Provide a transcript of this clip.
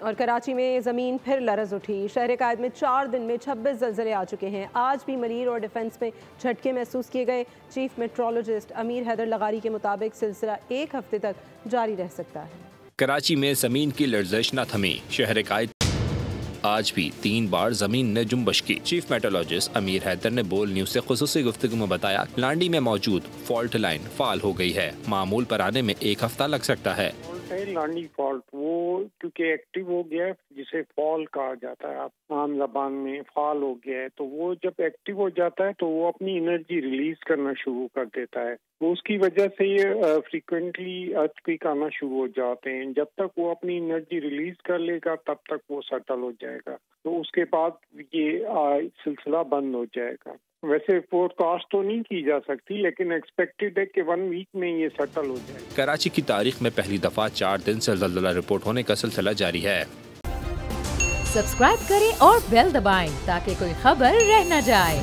اور کراچی میں زمین پھر لرز اٹھی۔ شہر قائد میں 4 دن میں 26 زلزلے آ چکے ہیں۔ آج بھی ملیر اور ڈیفنس میں جھٹکے محسوس کیے گئے۔ چیف میٹرولوجسٹ امیر حیدر لغاری کے مطابق سلسلہ 1 ہفتے تک جاری رہ سکتا ہے۔ کراچی میں زمین کی لرزش نہ تھمی۔ شہر قائد آج بھی 3 بار زمین نے جنبش کی۔ چیف میٹرولوجسٹ امیر حیدر نے بول نیوز سے خصوصی گفتگو میں بتایا لانڈی میں موجود فالٹ لائن فعال ہو گئی ہے، معمول پر آنے میں 1 ہفتہ لگ سکتا ہے۔ لانڈی فالٹ وہ کیونکہ ایکٹیو ہو گیا ہے، جسے فال کہا جاتا ہے عام زبان میں، فال ہو گیا ہے، تو وہ جب ایکٹیو ہو جاتا ہے تو وہ اپنی انرجی ریلیز کرنا شروع کر دیتا ہے۔ وہ اس کی وجہ سے یہ فریکوینٹلی ارتھکویک آنا شروع ہو جاتے ہیں۔ جب تک وہ اپنی انرجی ریلیز کر لے گا تب تک وہ سیٹل ہو جائے گا، تو اس کے بعد یہ سلسلہ بند ہو جائے گا۔ ویسے فور کاسٹ تو نہیں کی جا سکتی، لیکن ایکسپیکٹڈ ہے کہ 1 ویک میں یہ سیٹل ہو جائے گا۔ کراچی کی تاریخ میں پہلی دفعہ 4 دن سے زلزلہ رپورٹ ہونے کا سلسلہ جاری ہے۔ سبسکرائب کریں اور بیل دبائیں تاکہ کوئی خبر رہ نہ جائے۔